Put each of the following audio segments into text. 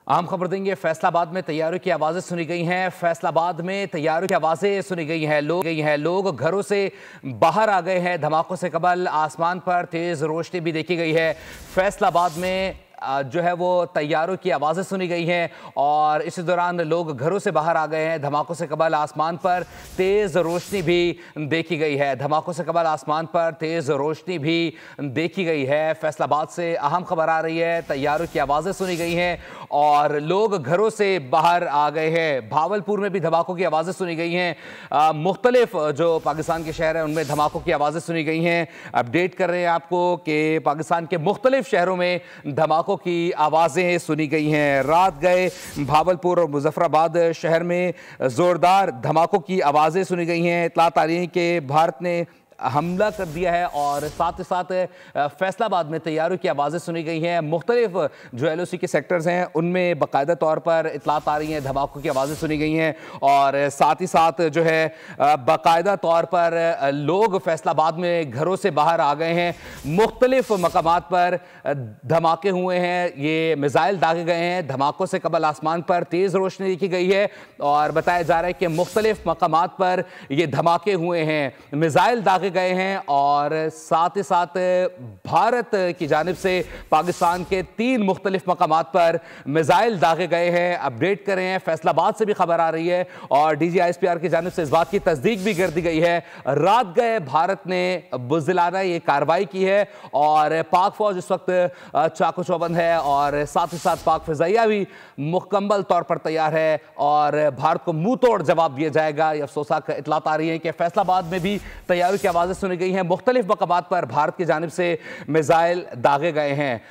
अहम खबर देंगे। फैसलाबाद में तैयारियों की आवाजें सुनी गई हैं। फैसलाबाद में तैयारियों की आवाजें सुनी गई हैं। लोग घरों से बाहर आ गए हैं। धमाकों से कबल आसमान पर तेज रोशनी भी देखी गई है। फैसलाबाद में जो है वो तैयारों की आवाज़ें सुनी गई हैं और इसी दौरान लोग घरों से बाहर आ गए हैं। धमाकों से कबल आसमान पर तेज़ रोशनी भी देखी गई है। धमाकों से कबल आसमान पर तेज़ रोशनी भी देखी गई है। फैसलाबाद से अहम खबर आ रही है। तैयारों की आवाज़ें सुनी गई हैं और लोग घरों से बाहर आ गए हैं। भावलपुर में भी धमाकों की आवाज़ें सुनी गई हैं। मुख्तलिफ जो पाकिस्तान के शहर हैं उनमें धमाकों की आवाज़ें सुनी गई हैं। अपडेट कर रहे हैं आपको कि पाकिस्तान के मुख्तलिफ शहरों में धमाकों की आवाजें सुनी गई हैं। रात गए भावलपुर और मुजफ्फराबाद शहर में जोरदार धमाकों की आवाजें सुनी गई हैं। इत्तलात आ रही है कि भारत ने हमला कर दिया है और साथ ही साथ फैसलाबाद में तैयारियों की आवाज़ें सुनी गई हैं। मुख्तलिफ जो LOC के सेक्टर्स हैं उनमें बाकायदा तौर पर इत्तलात आ रही हैं, धमाकों की आवाज़ें सुनी गई हैं और साथ ही साथ जो है बाकायदा तौर पर लोग फैसलाबाद में घरों से बाहर आ गए हैं। मुख्तलिफ मकामात पर धमाके हुए हैं, ये मिसाइल दागे गए हैं। धमाकों से कबल आसमान पर तेज़ रोशनी देखी गई है और बताया जा रहा है कि मुख्तलिफ मकामात पर ये धमाके हुए हैं, मिसाइल दागे गए हैं और साथ ही साथ भारत की जानिब से पाकिस्तान के 3 मुख्तलिफ मकामात पर मिसाइल दागे गए हैं। अपडेट कर रहे हैं। फैसलाबाद से भी खबर आ रही है और DGISPR की जानिब से इस बात की तस्दीक भी कर दी गई है। रात गए भारत ने बुज़दिलाना ये कार्रवाई की है और पाक फौज इस वक्त चाको चौबंद है और साथ ही साथ पाक फिजाइया भी मुकम्मल तौर पर तैयार है और भारत को मुंह तोड़ जवाब दिया जाएगा। ये अफसोसनाक इत्तलात आ रही है कि फैसलाबाद में भी तैयारियों की आवाज़ें सुनी गई हैं। मुख्तलिफ मकामात पर भारत की जानिब से मिसाइल दागे गए हैं।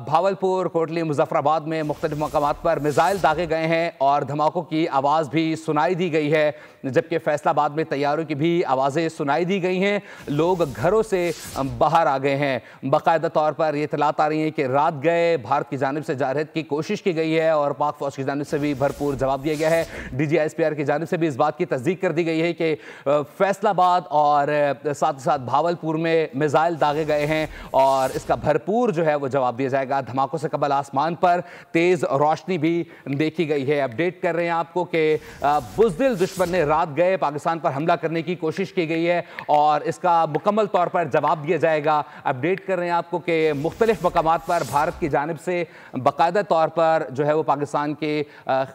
भावलपुर, कोटली, मुजफ्फराबाद में मुख्तलिफ मकामात पर मिसाइल दागे गए हैं और धमाकों की आवाज़ भी सुनाई दी गई है, जबकि फैसलाबाद में तैयारों की भी आवाज़ें सुनाई दी गई हैं। लोग घरों से बाहर आ गए हैं। बाकायदा तौर पर ये इत्तलात आ रही हैं कि रात गए भारत की जानिब से जारहत की कोशिश की गई है और पाक फौज की जानिब से भी भरपूर जवाब दिया गया है। DGISPR की जानिब से भी इस बात की तस्दीक कर दी गई है कि फैसलाबाद और साथ ही साथ भावलपुर में मिसाइल दागे गए हैं और इसका भरपूर जो है वो जवाब दिया जाएगा। धमाकों से कबल आसमान पर तेज़ रोशनी भी देखी गई है। अपडेट कर रहे हैं आपको कि बुज़दिल दुश्मन ने रात गए पाकिस्तान पर हमला करने की कोशिश की गई है और इसका मुकम्मल तौर पर जवाब दिया जाएगा। अपडेट कर रहे हैं आपको कि मुख्तलिफ मकामात पर भारत की जानिब से बाकायदा तौर पर जो है वो पाकिस्तान के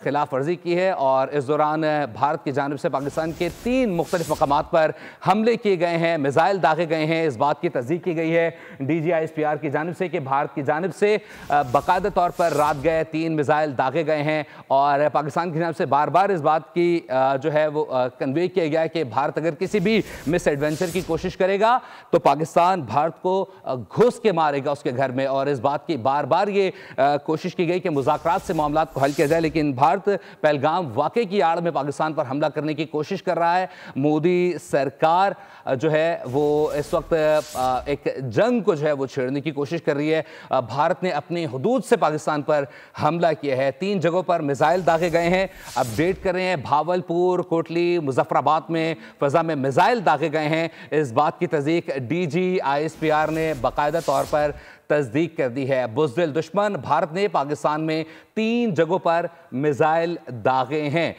खिलाफ वर्जी की है और इस दौरान भारत की जानिब से पाकिस्तान के 3 मुख्तलिफ मकामात पर हमले किए गए हैं, मिसाइल दागे गए हैं। इस बात की तस्दीक की गई है DGISPR की जानिब से कि भारत की जानिब से बाकायदा तौर पर रात गए 3 मिसाइल दागे गए हैं और पाकिस्तान की जानिब से बार बार इस बात की जो है वो कन्वे किया गया है कि भारत अगर किसी भी मिस एडवेंचर की कोशिश करेगा तो पाकिस्तान भारत को घुस के मारेगा उसके घर में और इस बात की बार बार ये कोशिश की गई कि मुज़ाकरात से मामला को हल किया जाए, लेकिन भारत पहलगाम वाक़े की आड़ में पाकिस्तान पर हमला करने की कोशिश कर रहा है। मोदी सरकार जो है वो इस वक्त एक जंग को जो है वो छेड़ने की कोशिश कर रही है। भारत ने अपनी हुदूद से पाकिस्तान पर हमला किया है। 3 जगहों पर मिसाइल दागे गए हैं। अपडेट कर रहे हैं भावलपुर, कोटली, मुजफ्फराबाद में फ़ज़ा में मिसाइल दागे गए हैं। इस बात की तस्दीक DGISPR ने बाकायदा तौर पर तस्दीक कर दी है। बुज़दिल दुश्मन भारत ने पाकिस्तान में 3 जगहों पर मिसाइल दागे हैं।